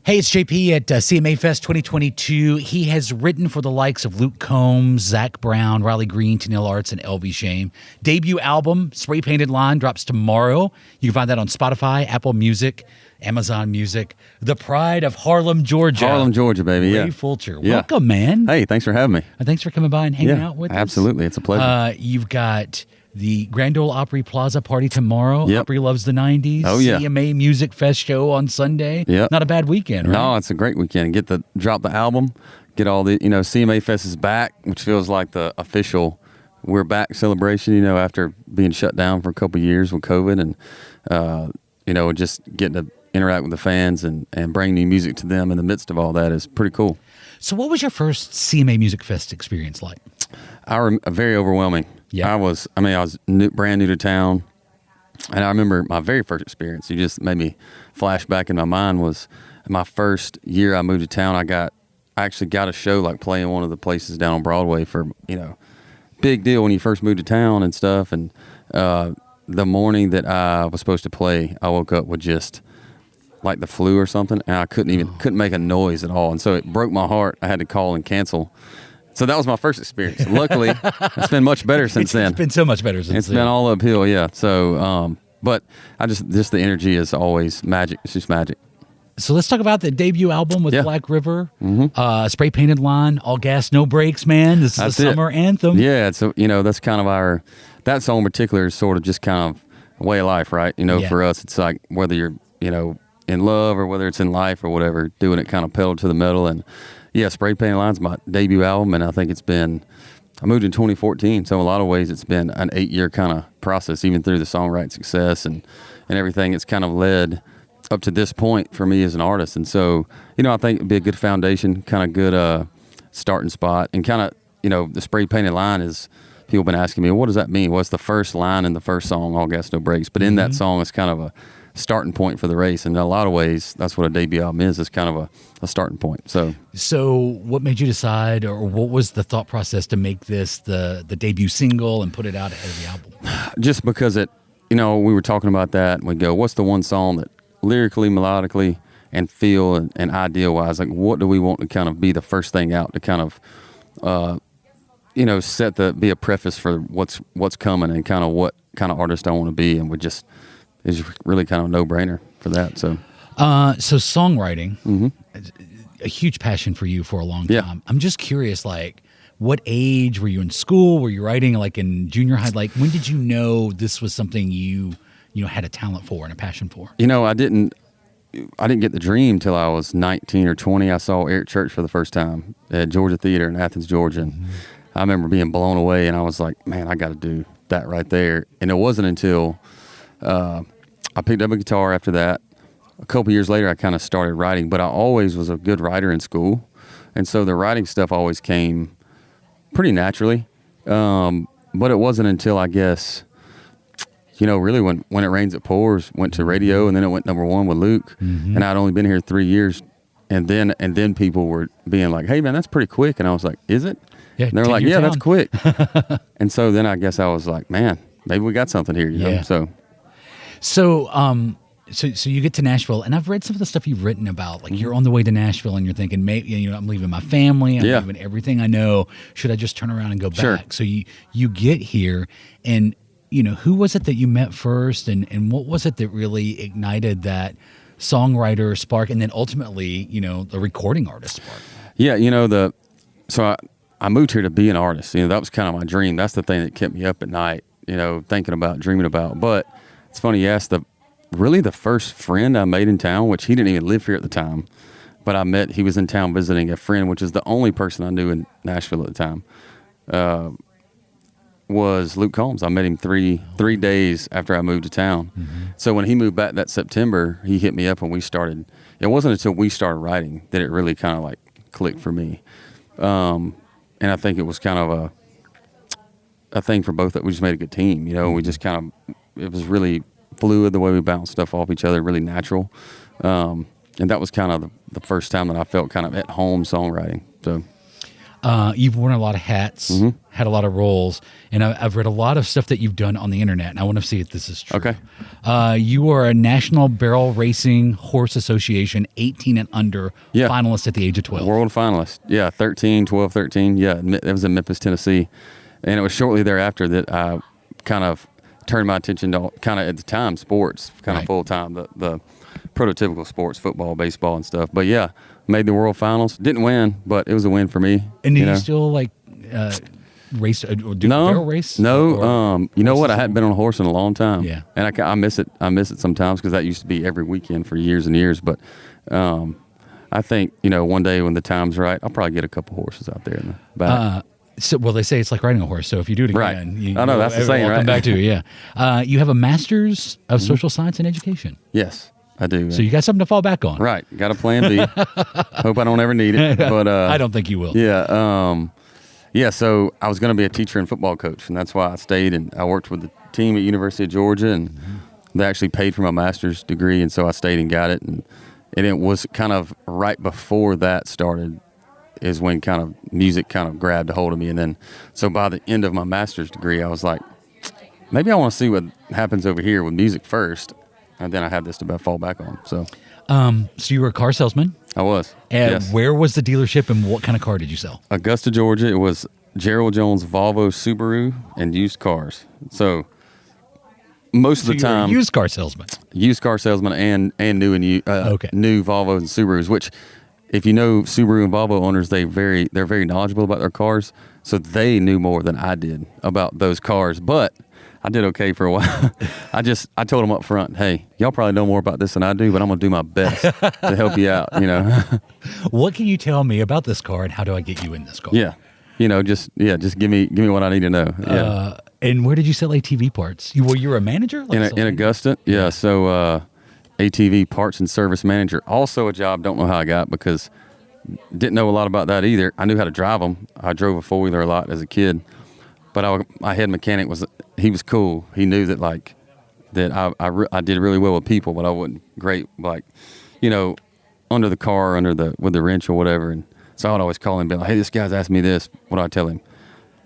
Hey, it's JP at CMA Fest 2022. He has written for the likes of Luke Combs, Zach Brown, Riley Green, Tennille Arts, and LV Shame. Debut album, Spray Painted Line, drops tomorrow. You can find that on Spotify, Apple Music, Amazon Music. The Pride of Harlem, Georgia. Harlem, Georgia, baby. Ray Fulcher. Welcome, man. Hey, thanks for having me. Thanks for coming by and hanging out with us. Absolutely. It's a pleasure. You've got the Grand Ole Opry Plaza party tomorrow. Yep. Opry loves the 90s. Oh, yeah. CMA Music Fest show on Sunday. Yep. Not a bad weekend, right? No, it's a great weekend. Drop the album, get all the, CMA Fest is back, which feels like the official we're back celebration, after being shut down for a couple of years with COVID and, just getting to interact with the fans and bring new music to them in the midst of all that is pretty cool. So what was your first CMA Music Fest experience like? Very overwhelming. Yeah. I was brand new to town, and I remember my very first experience. You just made me flash back in my mind. Was my first year I moved to town. I actually got a show like playing one of the places down on Broadway for big deal when you first moved to town and stuff. And the morning that I was supposed to play, I woke up with just like the flu or something, and I couldn't make a noise at all, and so it broke my heart. I had to call and cancel. So that was my first experience. Luckily, it's been much better since then. It's been so much better since then. It's been all uphill, yeah. So, but I just the energy is always magic. It's just magic. So let's talk about the debut album with Black River, Spray Painted Line, all gas, no brakes, man. This is the summer anthem. Yeah, so that's kind of that song in particular is sort of just kind of a way of life, right? For us, it's like whether you're in love or whether it's in life or whatever, doing it kind of pedal to the metal. And Spray Painted Line's my debut album, and I think I moved in 2014, so in a lot of ways it's been an 8-year kind of process, even through the songwriting success and everything. It's kind of led up to this point for me as an artist. And so, I think it'd be a good foundation, kind of good starting spot. And kind of, the Spray Painted Line is, people have been asking me, what does that mean? What's the first line in the first song, All Gas, No Brakes? But in that song, it's kind of a starting point for the race. And in a lot of ways, that's what a debut album is. It's kind of a starting point. So what made you decide, or what was the thought process to make this the debut single and put it out ahead of the album? Just because we were talking about that, and we go, what's the one song that lyrically, melodically, and feel and idea-wise, like what do we want to kind of be the first thing out to kind of, be a preface for what's coming and kind of what kind of artist I want to be, and it's really kind of a no-brainer for that. So songwriting, a huge passion for you for a long time. Yeah. I'm just curious, like, what age were you in school? Were you writing like in junior high? Like, when did you know this was something you had a talent for and a passion for? I didn't get the dream till I was 19 or 20. I saw Eric Church for the first time at Georgia Theater in Athens, Georgia. And I remember being blown away, and I was like, man, I got to do that right there. And it wasn't until I picked up a guitar after that. A couple years later, I kind of started writing, but I always was a good writer in school. And so the writing stuff always came pretty naturally. But it wasn't until, I guess, really when It Rains, It Pours went to radio, and then it went number one with Luke. And I'd only been here 3 years. And then people were being like, hey, man, that's pretty quick. And I was like, is it? Yeah, and they were like, yeah, that's quick. And so then I guess I was like, man, maybe we got something here, know? So you get to Nashville, and I've read some of the stuff you've written about. Like, you're on the way to Nashville, and you're thinking, maybe I'm leaving my family, I'm leaving everything I know. Should I just turn around and go back? Sure. So you get here, and who was it that you met first, and what was it that really ignited that songwriter spark, and then ultimately, the recording artist spark? Yeah, so I moved here to be an artist. That was kind of my dream. That's the thing that kept me up at night, thinking about, dreaming about. But it's funny you asked, the first friend I made in town, which he didn't even live here at the time, but he was in town visiting a friend, which is the only person I knew in Nashville at the time, was Luke Combs. I met him three days after I moved to town. So when he moved back that September, he hit me up and we started. It wasn't until we started writing that it really kind of like clicked for me. And I think it was kind of a thing for both that we just made a good team. We just kind of, it was really fluid the way we bounced stuff off each other, really natural. And that was kind of the first time that I felt kind of at home songwriting. So you've worn a lot of hats. had a lot of roles, and I've read a lot of stuff that you've done on the internet, and I want to see if this is true. Okay. You are a National Barrel Racing Horse Association 18 and under finalist at the age of 12. World finalist. Yeah, 12, 13. Yeah, it was in Memphis, Tennessee. And it was shortly thereafter that I kind of turned my attention to kind of, at the time, sports, kind of full time, the prototypical sports, football, baseball, and stuff. But yeah, made the world finals. Didn't win, but it was a win for me. And do you still race or do a barrel race? No. You know what? I hadn't been on a horse in a long time. Yeah. And I miss it. I miss it sometimes because that used to be every weekend for years and years. But I think, one day when the time's right, I'll probably get a couple horses out there in the back. Well, they say it's like riding a horse. So if you do it again, I know that's the saying, right? Come back to it. Yeah. You have a master's of social science and education. Yes, I do. So you got something to fall back on. Right. Got a plan B. Hope I don't ever need it. But I don't think you will. Yeah. So I was going to be a teacher and football coach, and that's why I stayed. And I worked with the team at University of Georgia, and they actually paid for my master's degree, and so I stayed and got it. And it was kind of right before that started is when kind of music kind of grabbed a hold of me. And then, so by the end of my master's degree, I was like, maybe I want to see what happens over here with music first. And then I had this to fall back on. So you were a car salesman? I was. And yes. Where was the dealership and what kind of car did you sell? Augusta, Georgia. It was Gerald Jones Volvo Subaru and used cars. So most of the time, you're a used car salesman. Used car salesman and new new Volvos and Subarus, which, if you know Subaru and Volvo owners, they're very knowledgeable about their cars. So they knew more than I did about those cars. But I did okay for a while. I told them up front, hey, y'all probably know more about this than I do, but I'm going to do my best to help you out, What can you tell me about this car and how do I get you in this car? Yeah. Just give me what I need to know. Yeah. And where did you sell ATV parts? You were a manager? In Augusta. Yeah. So, ATV parts and service manager. Also a job, don't know how I got because didn't know a lot about that either. I knew how to drive them. I drove a four-wheeler a lot as a kid. But my head mechanic was cool. He knew that I did really well with people, but I wasn't great under the car, with the wrench or whatever. And so I would always call him and be like, hey, this guy's asked me this. What do I tell him?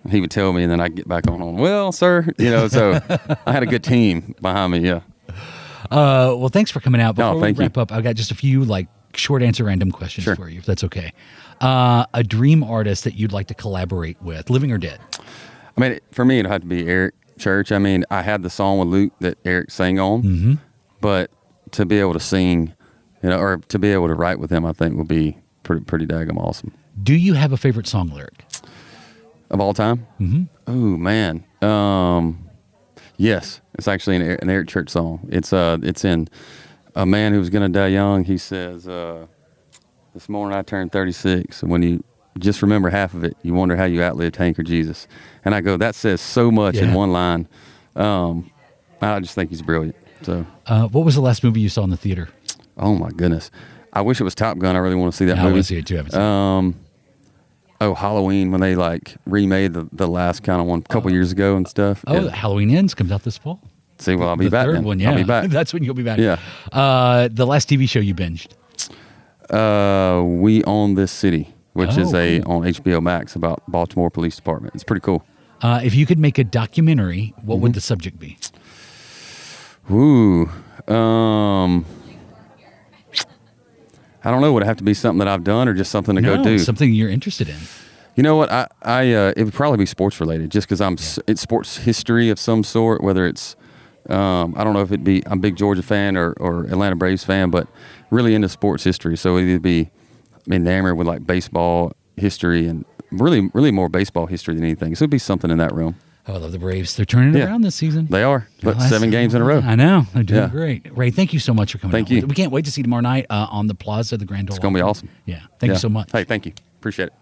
And he would tell me, and then I'd get back on, well, sir, so I had a good team behind me, yeah. Well, thanks for coming out. Before we wrap you. up, I've got just a few short answer random questions for you, if that's okay. A dream artist that you'd like to collaborate with, living or dead? I mean, for me, it'd have to be Eric Church. I mean, I had the song with Luke that Eric sang on, but to be able to sing, or to be able to write with him, I think would be pretty daggum awesome. Do you have a favorite song lyric? Of all time? Mm-hmm. Oh, man. Yes, it's actually an Eric Church song. It's in A Man Who's Gonna Die Young. He says, this morning I turned 36, and when you just remember half of it, you wonder how you outlived Hank or Jesus. And I go, that says so much in one line. I just think he's brilliant. So, what was the last movie you saw in the theater? Oh my goodness, I wish it was Top Gun. I really want to see that movie. I want to see it too. I haven't seen it. Halloween, when they remade the last kind of one a couple years ago and stuff. Oh, Halloween Ends comes out this fall. See, well, I'll be back. The third then. one, yeah. I'll be back. That's when you'll be back. Yeah. The last TV show you binged? We Own This City, which is on HBO Max about Baltimore Police Department. It's pretty cool. If you could make a documentary, what would the subject be? Ooh. I don't know. Would it have to be something that I've done or just something to go do? Something you're interested in. You know what? It would probably be sports related, just because it's sports history of some sort. Whether it's, I don't know if it'd be. I'm a big Georgia fan or Atlanta Braves fan, but really into sports history. So it'd be enamored with baseball history and really more baseball history than anything. So it'd be something in that realm. Oh, I love the Braves. They're turning it around this season. They are. But 7 games in a row. I know. They're doing great. Ray, thank you so much for coming Thank you. We can't wait to see you tomorrow night on the Plaza of the Grand Ole It's going to be awesome. Yeah. Thank you so much. Hey, thank you. Appreciate it.